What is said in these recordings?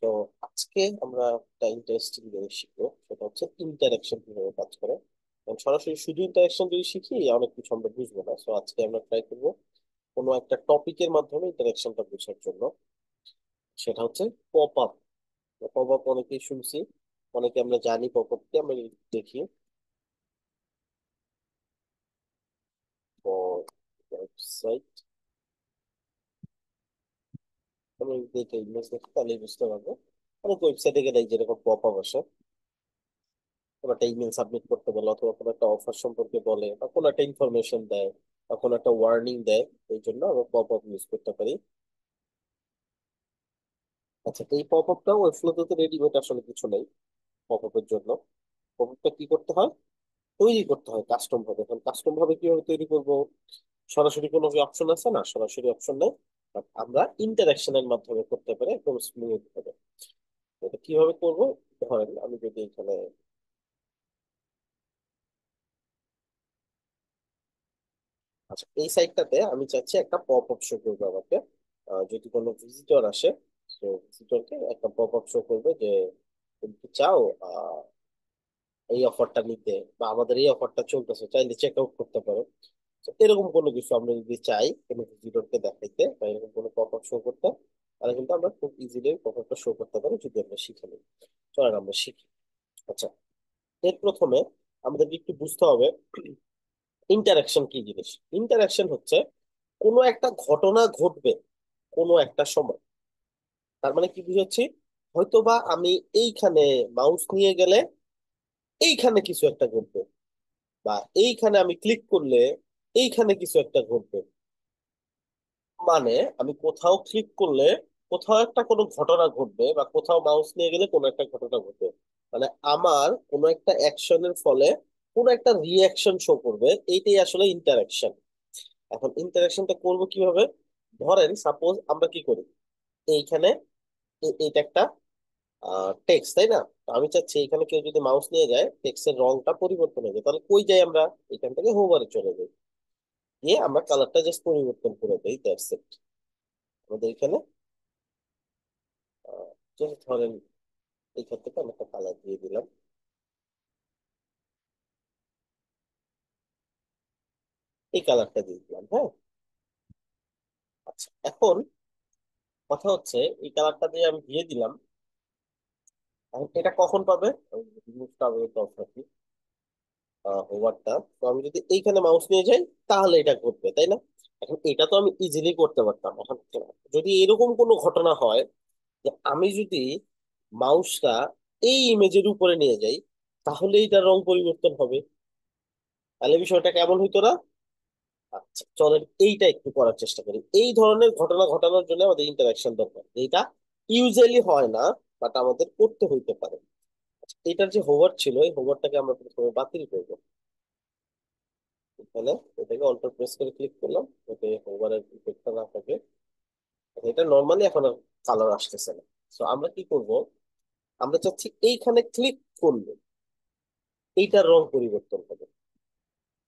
তো আজকে আমরা একটা ইন্টারেস্টিং জিনিস শিখবো, সেটা হচ্ছে ইন্টারাকশন কিভাবে কাজ করে। কারণ সরাসরি শুধু ইন্টারাকশন যদি শিখি অনেক কিছু আমরা বুঝবো না। সো আজকে আমরা ট্রাই করবো কোনো একটা টপিকের মাধ্যমে ইন্টারাকশনটা বোঝার জন্য। সেটা হচ্ছে পপ আপ। পপ আপ অনেকেই শুনছি, অনেকে আমরা জানি পপ আপকে আমরা দেখি। তো ওয়েবসাইট আমি দেখে ইমেজ দেখি তাহলেই বুঝতে পারবো। অনেক ওয়েবসাইটে গেলে এই যেরকম পপ আপ আসে, কোনো একটা ইমেল সাবমিট করতে বলে অথবা কোনো একটা অফার সম্পর্কে বলে বা কোনো একটা ইনফরমেশন দেয় বা কোনো একটা ওয়ার্নিং দেয়, এই জন্য আমরা পপ আপ ইউজ করতে পারি। আচ্ছা, এই পপ আপটা ওয়েবফ্লোতে তো রেডিমেড আসলে কিছু নেই পপ আপের জন্য। পপ আপটা কি করতে হয়? তৈরি করতে হয় কাস্টম ভাবে। এখন কাস্টম ভাবে কিভাবে তৈরি করব? সরাসরি কোনো অপশন আছে না, সরাসরি অপশন নেই। But আমরা ইন্টারাকশনের মাধ্যমে করতে পারি একদম স্মুথ ভাবে। এটা কিভাবে করব? ধরেন আমি যদি এখানে, আচ্ছা এই সাইটটাতে আমি চাচ্ছি একটা পপ আপ শো করবে আমাকে। যদি কোনো ভিজিটর আসে, তো ভিজিটরকে একটা পপ আপ শো করবে যে তুমি কি চাও এই অফারটা নিতে, বা আমাদের এই অফারটা চলতেছে, চাইলে চেক আউট করতে পারো। তো এরকম কোনো কিছু আমরা যদি চাই কোনো ভিজিটরকে দেখাইতে বা এরকম কোনো পপ আপ শো করতে, তাহলে কিন্তু আমরা খুব ইজিলি পপ আপটা শো করতে পারি যদি আমরা শিখে নিই। চলেন আমরা শিখি। আচ্ছা, এর প্রথমে আমাদেরকে একটু বুঝতে হবে ইন্টারাকশন কি জিনিস। ইন্টারাকশন হচ্ছে কোনো একটা ঘটনা ঘটবে কোনো একটা সময়। তার মানে কি বুঝাচ্ছি? হয়তোবা আমি এইখানে মাউস নিয়ে গেলে এইখানে কিছু একটা ঘটবে, বা এইখানে আমি ক্লিক করলে এইখানে কিছু একটা ঘটবে। মানে আমি কোথাও ক্লিক করলে কোথাও একটা কোনো ঘটনা ঘটবে, বা কোথাও মাউস নিয়ে গেলে কোনো একটা ঘটনা ঘটবে। মানে আমার কোনো একটা অ্যাকশনের ফলে কোনো একটা রিয়াকশন শো করবে, এইটাই আসলে ইন্টারাকশন। এখন ইন্টারাকশনটা করবো কিভাবে? ধরেন সাপোজ আমরা কি করি, এইখানে এইটা একটা টেক্সট, তাই না? তো আমি চাচ্ছি এখানে কেউ যদি মাউস নিয়ে যায় টেক্সটের রংটা পরিবর্তন হয়ে যায়, তাহলে কই যাই আমরা? এখান থেকে হোভারে চলে যাই, গিয়ে আমরা কালারটা জাস্ট পরিবর্তন করে দিই, দ্যাটস ইট। আমাদের এখানে just ধরেন এইখান থেকে আমি একটা কালার দিয়ে দিলাম, এই কালারটা দিয়ে দিলাম, হ্যাঁ। আচ্ছা, এখন কথা হচ্ছে এই কালারটা দিয়ে আমি দিয়ে দিলাম, এখন এটা কখন পাবে? রিমুভটা আমি অফ রাখি, হোভারটা। তো আমি যদি এইখানে মাউস নিয়ে যাই তাহলে এটা ঘটবে, তাই না? এখন এটা তো আমি ইজিলি করতে পারতাম। এখন যদি এরকম কোনো ঘটনা হয় যে আমি যদি মাউসটা এই ইমেজের উপরে নিয়ে যাই, তাহলে এইটার রং পরিবর্তন হবে। তাহলে বিষয়টা কেমন হইতো না? আচ্ছা চলেন এইটা একটু করার চেষ্টা করি। এই ধরনের ঘটনা ঘটানোর জন্য আমাদের ইন্টারাকশন দরকার, এটা ইউজুয়ালি হয় না, বাট আমাদের করতে হইতে পারে। আচ্ছা, এটার যে হোভার ছিল এই হোভারটাকে আমরা প্রথমে বাতিল করবো। এখানে এটাকে অল্টার প্রেস করে ক্লিক করলাম যাতে হোভারের ইফেক্টটা না থাকে। এটা নর্মালি এখন আর কালার আসতেছে না। তো আমরা কি করব? আমরা চাচ্ছি এইখানে ক্লিক করলে এইটার রং পরিবর্তন হবে,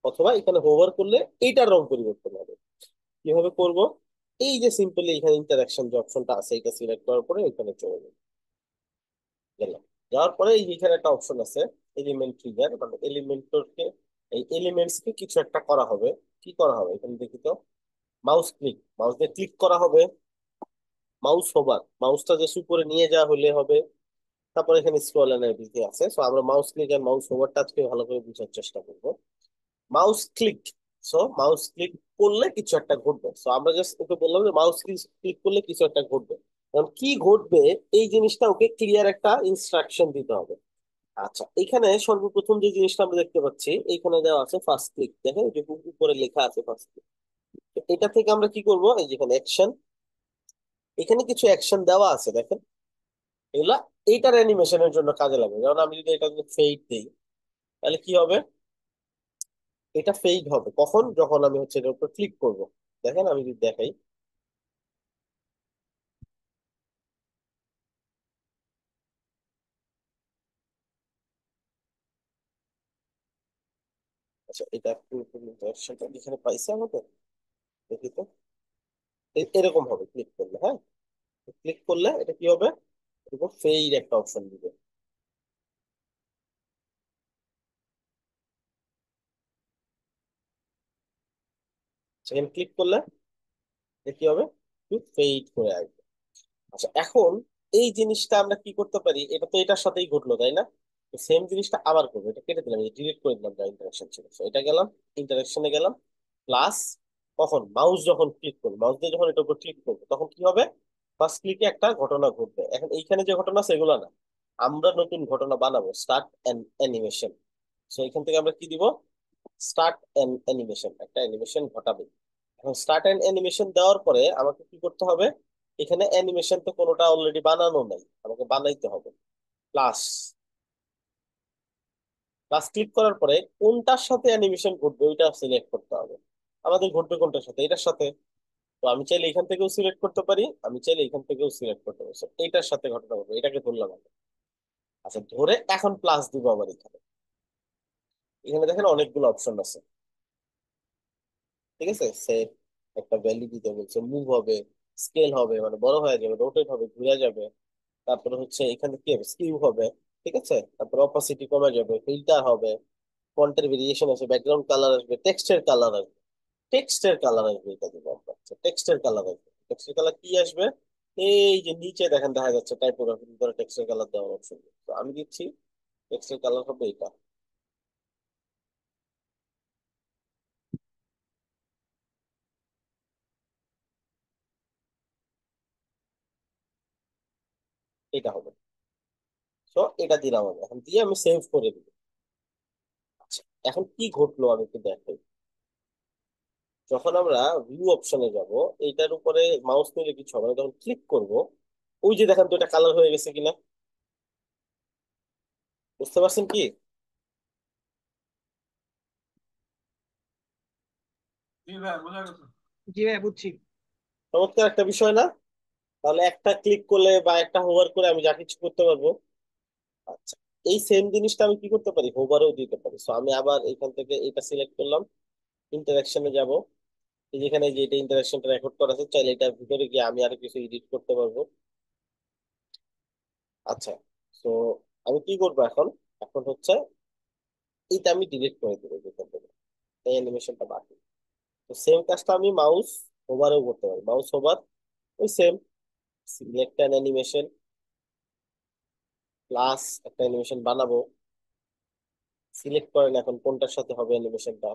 অথবা এখানে হোভার করলে এইটার রং পরিবর্তন হবে। কিভাবে করব? এই যে সিম্পলি এখানে ইন্টারাকশন যে অপশনটা আছে এটা সিলেক্ট করার পরে এখানে চলে গেলাম। যাওয়ার পরে এই যে এখানে একটা অপশন আছে এলিমেন্ট ট্রিগার, মানে এলিমেন্টকে, এই এলিমেন্টস কে কিছু একটা করা হবে। কি করা হবে এখানে দেখি তো। মাউস ক্লিক, মাউস দিয়ে ক্লিক করা হবে। মাউস হোভার, মাউসটা যে উপরে নিয়ে যাওয়া হলে হবে। তারপর এখানে স্ক্রল এন্ড এভরিথিং আছে। সো আমরা মাউস ক্লিক আর মাউস হোভারটা আজকে ভালো করে বোঝার চেষ্টা করব। Mouse click, so mouse click করলে কিছু একটা ঘটবে। সো আমরা জাস্ট ওকে বললাম যে মাউস ক্লিক করলে কিছু একটা ঘটবে। কারণ কি ঘটবে এই জিনিসটা ওকে ক্লিয়ার একটা ইনস্ট্রাকশন দিতে হবে। আচ্ছা, এখানে সর্বপ্রথম যে জিনিসটা আমরা দেখতে পাচ্ছি এইখানে দেওয়া আছে ফার্স্ট ক্লিক, দেখেন যে উপরে লেখা আছে ফার্স্ট ক্লিক। এটা থেকে আমরা কি করব? এই যেখানে অ্যাকশন, এখানে কিছু অ্যাকশন দেওয়া আছে দেখেন, এগুলা এইটার অ্যানিমেশনের জন্য কাজে লাগবে। যেমন আমি যদি এটা ফেড দিই তাহলে কি হবে? এটা ফেড হবে কখন? যখন আমি হচ্ছে এটার উপর ক্লিক করব। দেখেন আমি যদি দেখাই, আচ্ছা এটা একটু অ্যাকশনটা এখানে পাইছে আমাদের, দেখি তো। এরকম হবে ক্লিক করলে, হ্যাঁ। ক্লিক করলে এটা কি হবে? এরপর ফেইড একটা অপশন দিবে। সেখানে ক্লিক করলে এটা কি হবে, ফেইড করে আসবে। আচ্ছা এখন এই জিনিসটা আমরা কি করতে পারি, এটা তো এটার সাথেই ঘটলো তাই না? সেম জিনিসটা আবার করবো, এটা কেটে দিলাম, ডিলিট করে দিলাম, যা ইন্টারাকশন ছিল। So, এটা গেলাম, ইন্টারাকশনে গেলাম, প্লাস কখন মাউস যখন ক্লিক করবো, মাউস দিয়ে যখন এটার উপর ক্লিক করবো তখন কি হবে, ফার্স্ট ক্লিকে একটা ঘটনা ঘটবে। এখন এইখানে যে ঘটনা সেগুলো না, আমরা নতুন ঘটনা বানাবো, স্টার্ট অ্যানিমেশন। সো এখান থেকে আমরা কি দিব, স্টার্ট অ্যানিমেশন, একটা অ্যানিমেশন ঘটাবে। এখন স্টার্ট অ্যান্ড অ্যানিমেশন দেওয়ার পরে আমাকে কি করতে হবে, এখানে অ্যানিমেশন তো কোনোটা অলরেডি বানানো নাই, আমাকে বানাইতে হবে। প্লাস, প্লাস ক্লিক করার পরে কোনটার সাথে অ্যানিমেশন ঘটবে ওইটা সিলেক্ট করতে হবে। আমাদের ঘটবে কোনটার সাথে, এটার সাথে। তো আমি চাইলে এখান থেকেও সিলেক্ট করতে পারি, আমি চাইলে এখান থেকেও সিলেক্ট করতে পারি। So, এইটার সাথে ঘটনা ঘটবে, এটাকে ধরলাম আমি। আচ্ছা ধরে এখন প্লাস দিব আবার এখানে। এখানে দেখেন অনেকগুলো অপশন আছে, ঠিক আছে। সেট একটা ভ্যালু দিতে বলছে, মুভ হবে, স্কেল হবে মানে বড় হয়ে যাবে, রোটেট হবে ঘুরে যাবে, তারপরে হচ্ছে এখানে কি হবে, স্কিউ হবে, ঠিক আছে। তারপরে অপাসিটি কমে যাবে, ফিল্টার হবে, ফন্টের ভেরিয়েশন আছে, ব্যাকগ্রাউন্ড কালার আসবে, টেক্সটের কালার আসবে। টেক্সটের কালার আসবে, এটা দিব আমরা। টেক্সটের কালার আসবে, টেক্সটের কালার কি আসবে, এই যে নিচে দেখেন দেখা যাচ্ছে টাইপোগ্রাফির ভিতরে টেক্সটের কালার দেওয়ার অপশন। তো আমি দিচ্ছি টেক্সটের কালার হবে এটা, এটা হবে। তো এটা দিলাম আমি, এখন দিয়ে আমি সেভ করে দিব। আচ্ছা এখন কি ঘটলো আমি একটু দেখাই। যখন আমরা ভিউ অপশনে যাব, এইটার উপরে মাউস নিলে কিছু হবে না, যখন ক্লিক করব ওই যে দেখেন তো এটা কালার হয়ে গেছে কিনা, বুঝতে পারছেন কি? জি ভাই বুঝছি। চমৎকার একটা বিষয় না? তাহলে একটা ক্লিক করলে বা একটা হোভার করে আমি যা কিছু করতে পারবো। আচ্ছা এই সেম জিনিসটা আমি কি করতে পারি, হোভারেও দিতে পারি। সো আমি আবার এখান থেকে এটা সিলেক্ট করলাম, ইন্টারাকশনে যাব, এই যেখানে যে এটা ইন্টারাকশনটা রেকর্ড করা আছে, চাইলে এটার ভিতরে গিয়ে আমি আরো কিছু এডিট করতে পারবো। আচ্ছা, তো আমি কি করবো এখন, এখন হচ্ছে এটা আমি ডিলিট করে দেবো যেখান থেকে, এই অ্যানিমেশনটা বাকি। তো সেম কাজটা আমি মাউস ওভারেও করতে পারি, মাউস ওভার, ওই same, select an animation, plus একটা অ্যানিমেশন বানাবো, সিলেক্ট করেন এখন কোনটার সাথে হবে অ্যানিমেশনটা,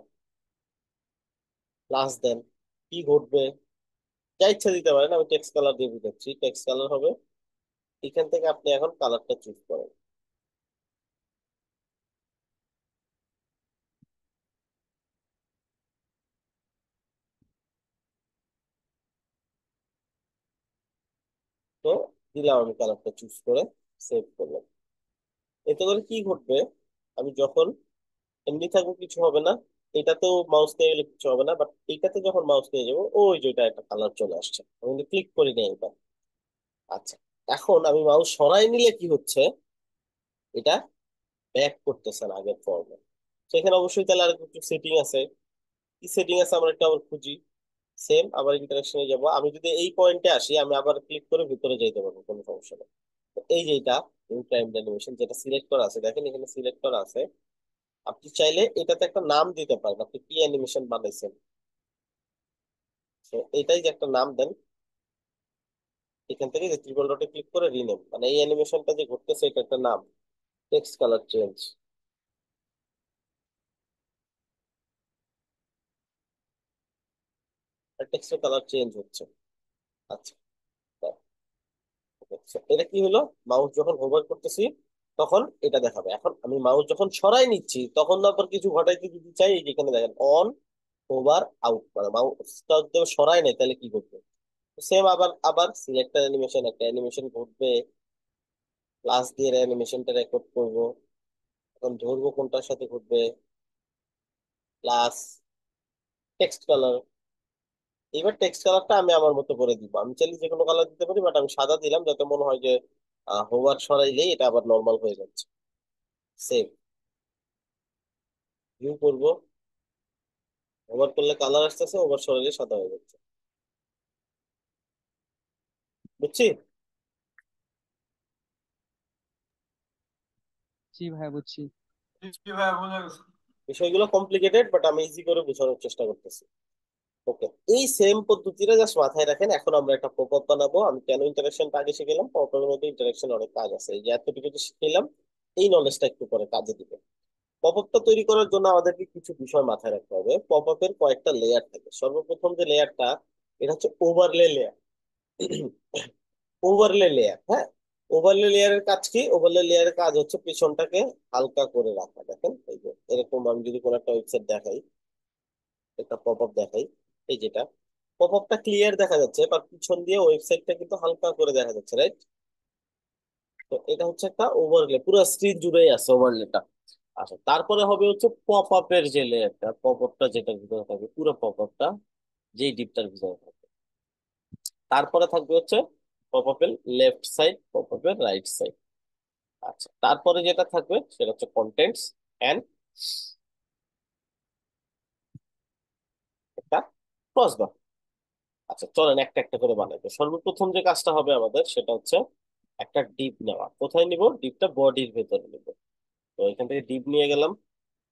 প্লাস দেন কি ঘটবে, যা ইচ্ছা দিতে পারেন, আমি টেক্সট কালার দিয়ে দিচ্ছি, টেক্সট কালার হবে। এখান থেকে আপনি এখন কালারটা চুজ করেন। তো দিলাম আমি কালারটা চুজ করে, সেভ করলাম। এতে করে কি ঘটবে, আমি যখন এমনি থাকবো কিছু হবে না, এটাতেও মাউস নিয়ে গেলে কিছু হবে না, বাট এইটাতে যখন মাউস নিয়ে যাবো ওই যে এটা একটা কালার চলে আসছে, আমি কিন্তু ক্লিক করি না এটা। আচ্ছা এখন আমি মাউস সরাই নিলে কি হচ্ছে, এটা ব্যাক করতেছে না আগের ফর্মে। সেখানে অবশ্যই তাহলে আর কিছু সেটিং আছে, কি সেটিং আছে আমরা একটা আবার খুঁজি। সেম আবার ইন্টারাকশনে যাব, আমি যদি এই পয়েন্টে আসি আমি আবার ক্লিক করে ভিতরে যাইতে পারবো, কোনো সমস্যা নেই। তো এই যে এটা টাইম অ্যানিমেশন যেটা সিলেক্ট করা আছে, দেখেন এখানে সিলেক্ট করা আছে। আপনি চাইলে এটাতে একটা নাম দিতে পারেন, আপনি কি অ্যানিমেশন বানাইছেন। তো এটাই যে একটা নাম দেন, এখান থেকে যে ত্রিপল ডটে ক্লিক করে রিনেম, মানে এই অ্যানিমেশনটা যে ঘটতেছে এটা একটা নাম, টেক্সট কালার চেঞ্জ, টেক্সটের কালার চেঞ্জ হচ্ছে। আচ্ছা এটা কি হলো, মাউস যখন হোভার করতেছি তখন এটা দেখাবে। এখন আমি মাউস যখন সরাই নিচ্ছি তখন আবার কিছু ঘটাইতে যদি চাই, এই যেখানে দেখেন অন, ওভার, আউট, মানে মাউসটা যদি সরাই নেই তাহলে কি করবে। সেম আবার আবার সিলেক্ট অ্যানিমেশন, একটা অ্যানিমেশন ঘটবে, প্লাস দিয়ে অ্যানিমেশনটা রেকর্ড করব, এখন ধরবো কোনটার সাথে ঘটবে, প্লাস টেক্সট কালার। এবার টেক্সট কালারটা আমি আমার মতো করে দিব, আমি চাইলে যে কোনো কালার দিতে পারি, বাট আমি সাদা দিলাম যাতে মনে হয় যে হোভার সরাইলেই এটা আবার নর্মাল হয়ে যাচ্ছে। সেভ, ভিউ করবো, ওভার করলে কালার আসতেছে, ওভার সরাইলে সাদা হয়ে যাচ্ছে, বুঝছি? জি ভাইয়া বুঝছি। বিষয়গুলো কমপ্লিকেটেড, বাট আমি ইজি করে বোঝানোর চেষ্টা করতেছি। ওকে, এই সেম পদ্ধতিটা জাস্ট মাথায় রাখেন। এখন আমরা একটা পপ আপ বানাবো। আমি কেন ইন্টারাকশনটা আগে শিখলাম, পপ আপের মধ্যে ইন্টারাকশন অনেক কাজ আছে, এই যে এতটুকু যে শিখলাম, এই নলেজটা একটু পরে কাজে দিবে। পপ আপটা তৈরি করার জন্য আমাদেরকে কিছু বিষয় মাথায় রাখতে হবে। পপ আপের কয়েকটা লেয়ার থাকে। সর্বপ্রথম যে লেয়ারটা, এটা হচ্ছে ওভারলে লেয়ার। ওভারলে লেয়ার, হ্যাঁ। ওভারলে লেয়ারের কাজ কি? ওভারলে লেয়ারের কাজ হচ্ছে পিছনটাকে হালকা করে রাখা। দেখেন এই যে এরকম, আমি যদি কোনো একটা ওয়েবসাইট দেখাই, একটা পপ আপ দেখাই, এই যেটা পপ আপটা ক্লিয়ার দেখা যাচ্ছে, বাট পিছন দিয়ে ওয়েবসাইটটা কিন্তু হালকা করে দেখা যাচ্ছে, রাইট? তো এটা হচ্ছে একটা ওভারলে, পুরো স্ক্রিন জুড়েই আছে ওভারলেটা। আচ্ছা, তারপরে হবে হচ্ছে পপ আপের যে লেয়ারটা, পপ আপটা যেটার ভিতরে থাকবে, পুরো পপ আপটা যেই ডিপটার ভিতরে থাকবে। তারপরে থাকবে হচ্ছে পপ আপের লেফট সাইড, পপ আপের রাইট সাইড। আচ্ছা, তারপরে যেটা থাকবে সেটা হচ্ছে কন্টেন্টস এন্ড একটা ক্রসবার। আচ্ছা, চলেন একটা একটা করে বানাই। তো সর্বপ্রথম যে কাজটা হবে আমাদের সেটা হচ্ছে একটা ডিপ নেওয়া। কোথায় নিব? ডিপটা বডির ভেতরে নিব। তো এখান থেকে ডিপ নিয়ে গেলাম,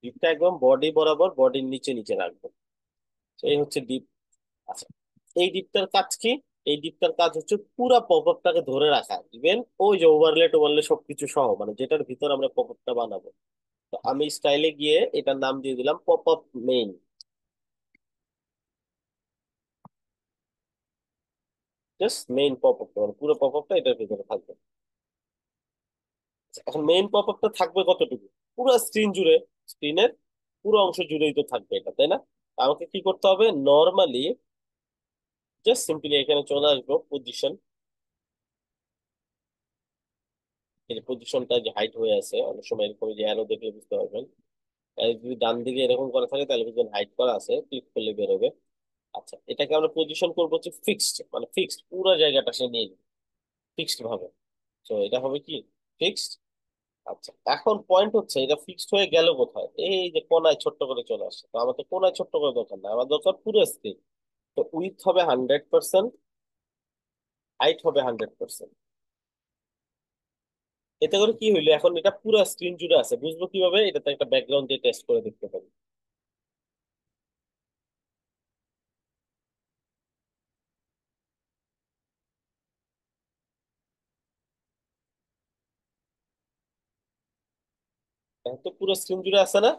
ডিপটা একদম বডি বরাবর, বডির নিচে নিচে রাখবো। তো এই হচ্ছে ডিপ। আচ্ছা, এই ডিপটার কাজ কি? এই ডিপটার কাজ হচ্ছে পুরা পপ আপটাকে ধরে রাখা, ইভেন ওই যে ওভারলে টোভারলে সবকিছু সহ, মানে যেটার ভিতর আমরা পপ আপটা বানাবো। তো আমি স্টাইলে গিয়ে এটার নাম দিয়ে দিলাম pop up main. Just main pop up, মানে পুরো পপ আপটা এটার ভিতরে থাকবে। এখন মেইন পপ আপটা থাকবে কতটুকু? পুরো স্ক্রিন জুড়ে, স্ক্রিনের পুরো অংশ জুড়েই তো থাকবে এটা, তাই না? আমাকে কি করতে হবে? নর্মালি জাস্ট সিম্পলি এখানে চলে আসবো পজিশন। এই যে পজিশনটা যে হাইট হয়ে আছে, অনেক সময় এরকম যে অ্যারো দেখলে বুঝতে পারবেন। আর যদি ডান দিকে এরকম করা থাকে তাহলে বুঝবেন হাইট করা আছে, ক্লিক করলে বেরোবে। আচ্ছা, এটাকে আমরা পজিশন করবো হচ্ছে ফিক্সড, মানে ফিক্সড পুরো জায়গাটা সে নিয়ে ফিক্সড ভাবে। তো এটা হবে কি? ফিক্সড। আচ্ছা, এখন পয়েন্ট হচ্ছে এটা ফিক্সড হয়ে গেল কোথায়? এই যে কোনায় ছোট্ট করে চলে আসছে। তো আমাদের কোনায় ছোট্ট করে দরকার না, আমার দরকার পুরো স্ক্রিন। তো উইথ হবে 100%, হাইট হবে 100%। এতে করে কি হইলো? এখন এটা পুরো স্ক্রিন জুড়ে আছে, বুঝবো কিভাবে? এটাতে একটা ব্যাকগ্রাউন্ড দিয়ে টেস্ট করে দেখতে পারি। এখন তো পুরো স্ক্রিন জুড়ে আছে না?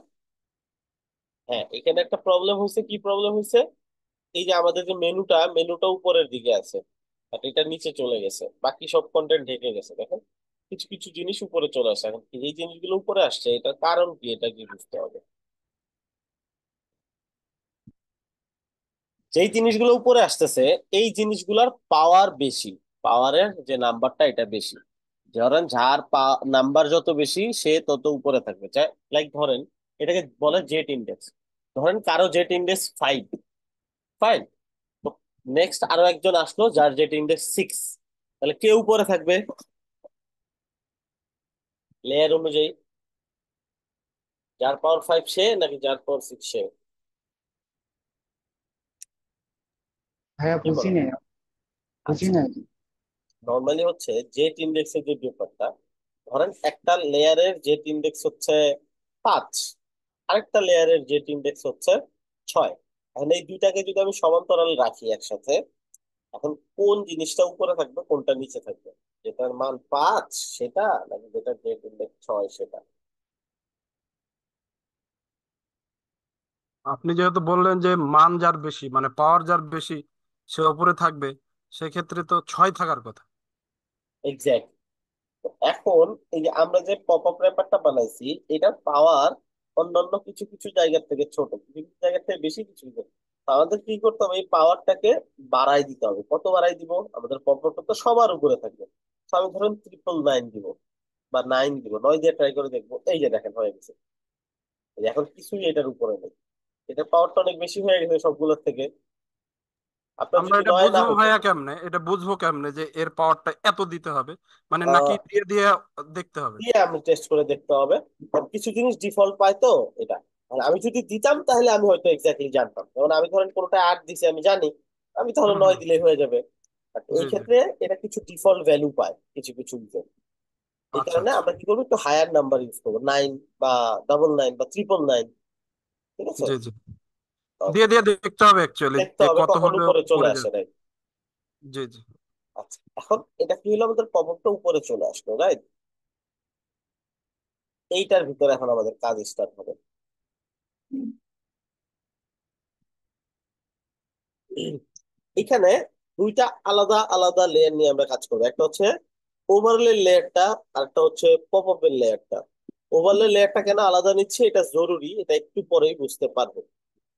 হ্যাঁ, এখানে একটা প্রবলেম হয়েছে। কি প্রবলেম হয়েছে? এই যে আমাদের যে মেনুটা, মেনুটা উপরের দিকে আছে, আর এটা নিচে চলে গেছে, বাকি সব কন্টেন্ট ঢেকে গেছে। দেখেন কিছু কিছু জিনিস উপরে চলে আসে। এখন এই জিনিসগুলো উপরে আসছে, এটার কারণ কি? এটা কি বুঝতে হবে। যেই জিনিসগুলো উপরে আসতেছে, এই জিনিসগুলোর পাওয়ার বেশি, পাওয়ারের যে নাম্বারটা এটা বেশি। ধরেন যার নাম্বার যত বেশি সে তত উপরে থাকবে, চাই লাইক ধরেন এটাকে বলে জেট ইন্ডেক্স। ধরেন কারো জেট ইন্ডেক্স 5, ফাইন। তো নেক্সট আরো একজন আসলো যার জেট ইন্ডেক্স 6, তাহলে কে উপরে থাকবে লেয়ার অনুযায়ী? যার পাওয়ার 5 সে, নাকি যার পাওয়ার 6 সে? ভাইয়া কি বুঝি বলেন? নাই, বুঝি আচ্ছা, নাই। নর্মালি হচ্ছে জেট ইন্ডেক্সের যে ব্যাপারটা, ধরেন একটা লেয়ারের জেট ইন্ডেক্স হচ্ছে 5, আরেকটা লেয়ারের জেট ইন্ডেক্স হচ্ছে 6। এখন এই দুইটাকে যদি আমি সমান্তরাল রাখি একসাথে, এখন কোন জিনিসটা উপরে থাকবে, কোনটা নিচে থাকবে? যেটার মান 5 সেটা, নাকি যেটা জেট ইন্ডেক্স 6 সেটা? আপনি যেহেতু বললেন যে মান যার বেশি মানে পাওয়ার যার বেশি সে উপরে থাকবে, সেক্ষেত্রে তো 6 থাকার কথা। এক্স্যাক্ট। এখন এই যে আমরা যে পপ আপ র্যাপারটা বানাইছি, এটার পাওয়ার অন্যান্য কিছু কিছু জায়গা থেকে ছোট, কিছু কিছু জায়গা থেকে বেশি, কিছু কিছু। তো আমাদের কি করতে হবে? এই পাওয়ারটাকে বাড়াই দিতে হবে। কত বাড়াই দিব? আমাদের পপ আপটা তো সবার উপরে থাকবে। তো আমি ধরুন 999 দিব, বা 9 দিব, 9 দিয়ে ট্রাই করে দেখবো। এই যে দেখেন হয়ে গেছে। এই যে এখন কিছুই এটার উপরে নেই। এটার পাওয়ারটা অনেক বেশি হয়ে গেছে সবগুলোর থেকে। আপনার আমরা যদি এটা 9 না বুঝবো হতো, ভাইয়া কেমনে, এটা বুঝবো কেমনে যে এর পাওয়ারটা এত দিতে হবে, মানে নাকি আহ দিয়ে দিয়ে দেখতে হবে? দিয়ে আমি টেস্ট করে দেখতে হবে। কারণ কিছু জিনিস ডিফল্ট পাই তো, এটা। আর আমি যদি দিতাম তাহলে আমি হয়তো এক্স্যাক্টলি জানতাম। যেমন আমি ধরেন কোনোটা 8 দিছি আমি জানি, আমি তাহলে হুম 9 হুম। দিলেই হয়ে যাবে। আর জি এই জি। ক্ষেত্রে এটা কিছু ডিফল্ট ভ্যালু পায় কিছু কিছু ইভেন্ট। এই আচ্ছা কারণে আচ্ছা। আমরা কি করবো, একটু হায়ার নাম্বার ইউজ করবো, 9 বা 99 বা 999। ঠিক আছে। জি জি। ওকে। দিয়ে দিয়ে দেখতে হবে অ্যাকচুয়ালি দেখতে যে হবে কত কখন হলে উপরে চলে পড়ে আসে, যায়। রাইট? জি জি। আচ্ছা, এখন এটা কি হলো, আমাদের পপআপটা উপরে চলে আসলো, রাইট? এইটার ভিতরে এখন আমাদের কাজ স্টার্ট হবে। এখানে দুইটা আলাদা আলাদা লেয়ার নিয়ে আমরা কাজ করবো, একটা হচ্ছে ওভারলে লেয়ারটা, আর একটা হচ্ছে পপআপের লেয়ারটা। ওভারলে লেয়ারটা কেন আলাদা নিচ্ছে এটা জরুরি, এটা একটু পরেই বুঝতে পারবো।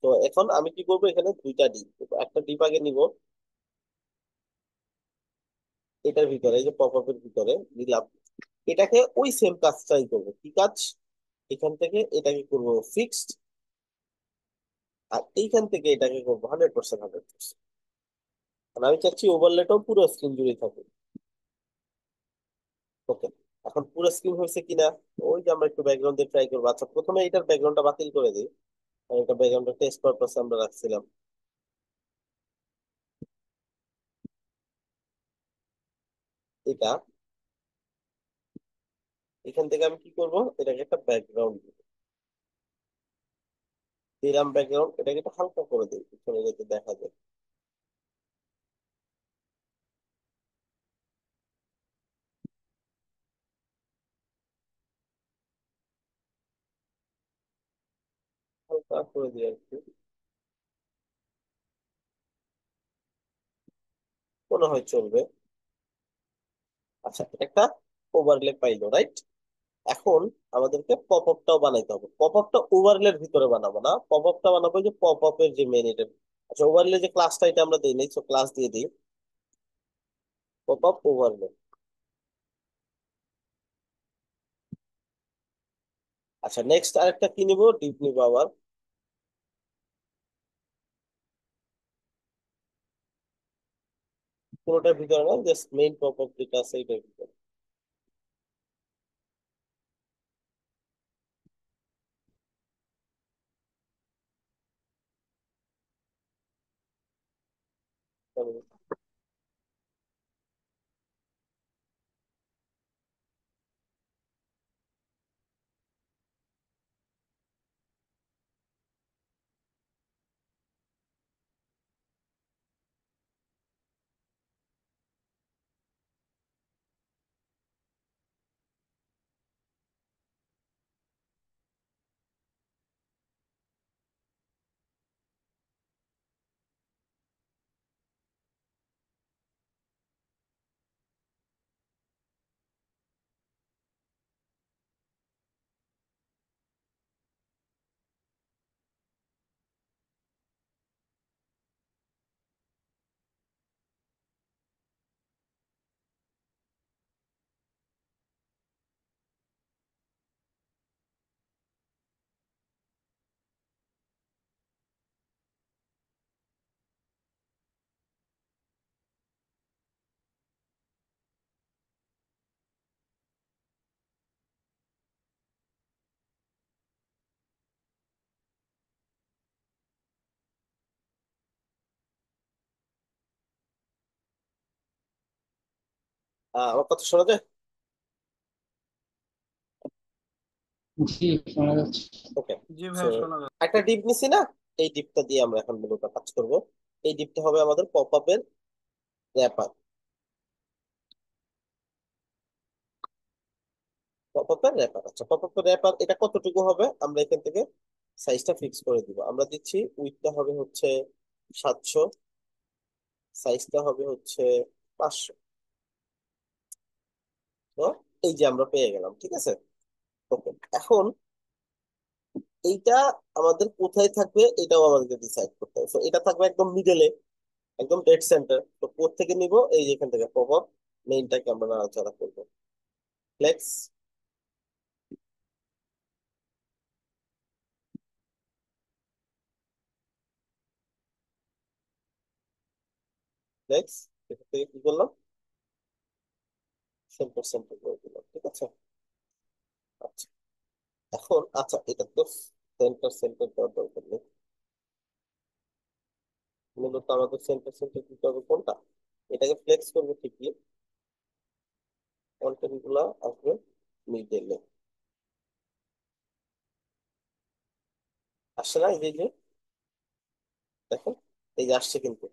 তো এখন আমি কি করবো, এখানে দুইটা ডিপ দেবো, একটা ডিপ আগে নিব, এটার ভিতরে, এই যে পপআপের ভিতরে নিলাম। এটাকে ওই সেম কাজটাই করবো, কি কাজ? এখান থেকে এটাকে করবো ফিক্সড, আর এইখান থেকে এটাকে করবো 100%, 100%। মানে আমি চাচ্ছি ওভারলেটাও পুরো স্ক্রিন জুড়ে থাকে। ওকে। এখন পুরো স্ক্রিন হয়েছে কিনা, ওই যে আমরা একটু ব্যাকগ্রাউন্ড দিয়ে ট্রাই করবো। আচ্ছা, প্রথমে এটার ব্যাকগ্রাউন্ডটা বাতিল করে দিই, কারণ এটা ব্যাকগ্রাউন্ডটা টেস্ট পারপাসে আমরা রাখছিলাম। এটা, এখান থেকে আমি কি করব, এটাকে একটা ব্যাকগ্রাউন্ড দিলাম, ব্যাকগ্রাউন্ড এটাকে একটু হালকা করে দিই, পিছনে যাতে দেখা যায়। হালকা করে দিই আর কি, মনে হয় চলবে। আচ্ছা, এটা একটা ওভারলে পাইলো, রাইট? এখন আমাদেরকে পপ আপটাও বানাইতে হবে। পপ আপটা ওভারলের ভিতরে বানাবো না, পপ আপটা বানাবো যে পপ আপের যে মেন এটা। আচ্ছা, ওভারলে যে ক্লাসটা, এটা আমরা দিই নাই, তো ক্লাস দিয়ে দিই পপ আপ ওভারলে। আচ্ছা, নেক্সট আরেকটা কি নিবো, ডিপ নিবো আবার। পুরোটার ভিতরে না, জাস্ট মেইন পপ আপ যেটা আছে এটার ভিতরে। আমার কথা শোনা যায়? জি, শোনা যাচ্ছে। ওকে। জি সো ভাইয়া শোনা যাচ্ছে। একটা ডিপ নিছি না, এই ডিপটা দিয়ে আমরা এখন মূলত কাজ করব। এই ডিপটা হবে আমাদের পপ আপের র্যাপার। পপ আপের র্যাপার, আচ্ছা, পপ আপের র্যাপার এটা কতটুকু হবে, আমরা এখান থেকে সাইজটা ফিক্স করে দিব। আমরা দিচ্ছি উইডথটা হবে হচ্ছে 700, সাইজটা হবে হচ্ছে 500। তো এই যে আমরা পেয়ে গেলাম, ঠিক আছে। ওকে। এখন এইটা আমাদের কোথায় থাকবে এটাও আমাদেরকে ডিসাইড করতে হবে। তো এটা থাকবে একদম মিডলে, একদম ডেড সেন্টার। তো কোথ থেকে নিব, এই যে এখান থেকে পপ আপ মেইনটাকে আমরা নাড়াচাড়া করবো। ফ্লেক্স, ফ্লেক্স, এখান থেকে কি করলাম, সেন্টার সেন্টার করে দিলাম, ঠিক আছে। আচ্ছা, এখন আচ্ছা, এটা তো সেন্টার সেন্টার দেওয়ার দরকার নেই, মূলত আমাদের সেন্টার সেন্টার দিতে হবে কোনটা, এটাকে ফ্লেক্স করবো ঠিকই। কন্টেন্ট গুলা আসবে মিডলে। আসছে না? এই যে দেখো, এই যে আসছে কিন্তু।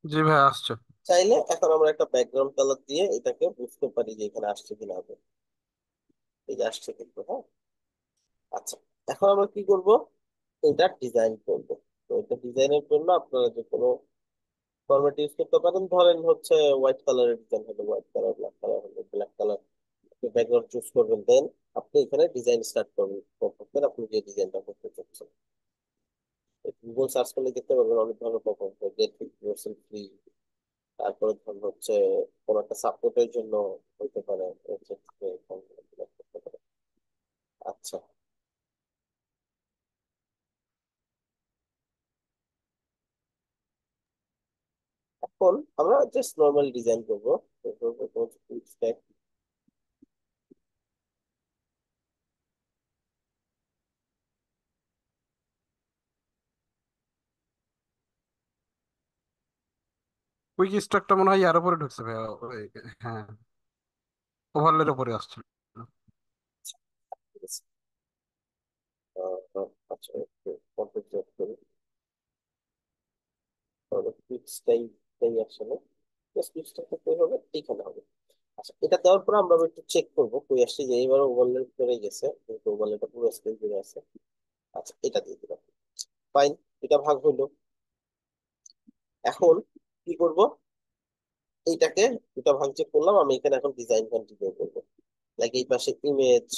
জি ভাই, আসছে। চাইলে এখন আমরা একটা ব্যাকগ্রাউন্ড কালার দিয়ে এটাকে বুঝতে পারি যে এখানে আসছে কিনা হবে। এই যে আসছে কিন্তু, হ্যাঁ। আচ্ছা, এখন আমরা কি করব? এটা ডিজাইন করব। তো এটা ডিজাইনের জন্য আপনারা যে কোনো ফরম্যাট ইউজ করতে পারেন। ধরেন হচ্ছে হোয়াইট কালারের ডিজাইন হলো হোয়াইট কালার, ব্ল্যাক কালার হলো ব্ল্যাক কালার, ব্যাকগ্রাউন্ড চুজ করবেন। দেন আপনি এখানে ডিজাইন স্টার্ট করবেন, করবেন আপনি যে ডিজাইনটা করতে চাচ্ছেন। গুগল সার্চ করলে দেখতে পাবেন অনেক ধরনের পপআপ, গেট ফ্রি। তারপরে ধরুন হচ্ছে কোনো একটা সাপোর্টের জন্য হইতে পারে, এক্ষেত্রে ফর্মগুলো fill up করতে পারে। আচ্ছা, এখন আমরা জাস্ট নর্মাল ডিজাইন করবো। তো করবো তোমার ফুল স্ট্যাক। কুইক স্ট্রাকটা মনে হয় ইয়ার উপরে ঢুকছে ভাই, হ্যাঁ, ওভারলের উপরে আসছে। ঠিক আছে। আচ্ছা, একটু কন্টেন্ট চেক করি। তাহলে কুইক স্টাইল আসলে জাস্ট কুইক স্টাইল করতে হবে, এইখানে হবে। আচ্ছা, এটা দেওয়ার পর আমরা একটু চেক করবো কই আসছে, যে এইবার ওভারলে করে গেছে কিন্তু ওভারলেটা পুরো স্ক্রিন জুড়ে আছে। আচ্ছা, এটা দিয়ে দিলাম। ফাইন, এটা ভাগ হইলো। এখন কি করব? এইটাকে দুটা ভাগ যে করলাম, আমি এখানে এখন ডিজাইন কন্টিনিউ করবো। লাইক এই পাশে ইমেজ,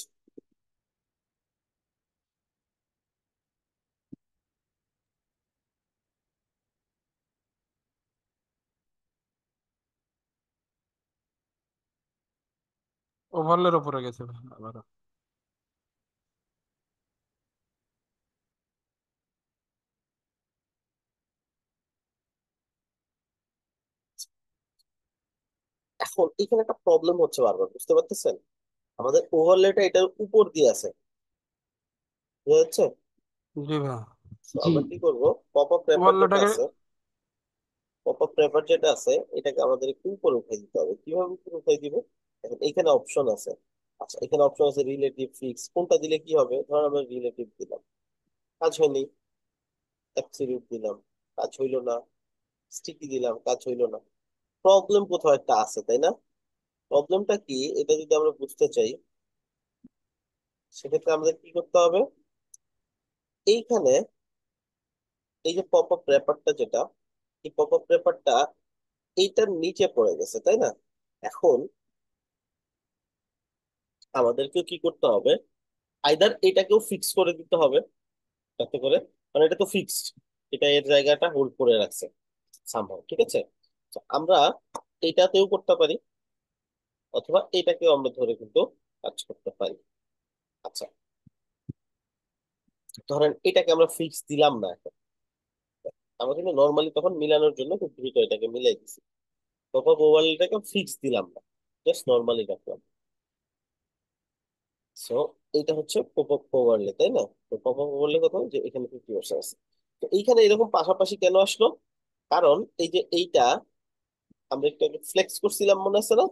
ওভারলের উপরে গেছে ভাই আবার। এখন এখানে একটা প্রবলেম হচ্ছে বারবার, বুঝতে পারতেছেন? আমাদের ওভারলেটা এটার উপর দিয়ে আছে, বুঝা যাচ্ছে? জি ভাই, তো জি। আমরা কি করব? পপ আপ র্যাপার যেটা ওভারলেটাকে। আছে, পপ আপ র্যাপার যেটা আছে, এটাকে আমাদের একটু উপরে উঠে দিতে হবে। কিভাবে উপরে উঠে দিব? এখন এখানে অপশন আছে। আচ্ছা, এখানে অপশন আছে রিলেটিভ, ফিক্স। কোনটা দিলে কি হবে? ধর আমরা রিলেটিভ দিলাম, কাজ হয়নি। অ্যাবসলিউট দিলাম, কাজ হইলো না। স্টিকি দিলাম, কাজ হইলো না। প্রবলেম কোথাও একটা আছে, তাই না? প্রবলেমটা কি, এটা যদি আমরা বুঝতে চাই, সেক্ষেত্রে আমাদের কি করতে হবে? এইখানে এই যে পপ আপ র্যাপারটা যেটা, এই পপ আপ র্যাপারটা এইটার নিচে পড়ে গেছে, তাই না? এখন আমাদেরকে কি করতে হবে? আইদার এটাকেও ফিক্স করে দিতে হবে, যাতে করে, মানে এটা তো ফিক্সড, এটা এর জায়গাটা হোল্ড করে রাখছে সামহাও, ঠিক আছে? তো আমরা এটাতেও করতে পারি, অথবা এটাকেও আমরা ধরে কিন্তু কাজ করতে পারি। আচ্ছা, ধরেন এটাকে আমরা ফিক্স দিলাম না এখন। আমরা কিন্তু নর্মালি তখন মিলানোর জন্য খুব দ্রুত এটাকে মিলাই দিছি। তখন ওভারলেটাকে ফিক্স দিলাম না, জাস্ট নর্মালি রাখলাম। সো এটা হচ্ছে পপ আপ ওভারলে, তাই না? তো পপ আপ ওভারলে কথা যে এখানে 50% আছে। তো এইখানে এরকম পাশাপাশি কেন আসলো? কারণ এই যে এইটা আমরা একটু আগে ফ্লেক্স করছিলাম, মনে আছে না?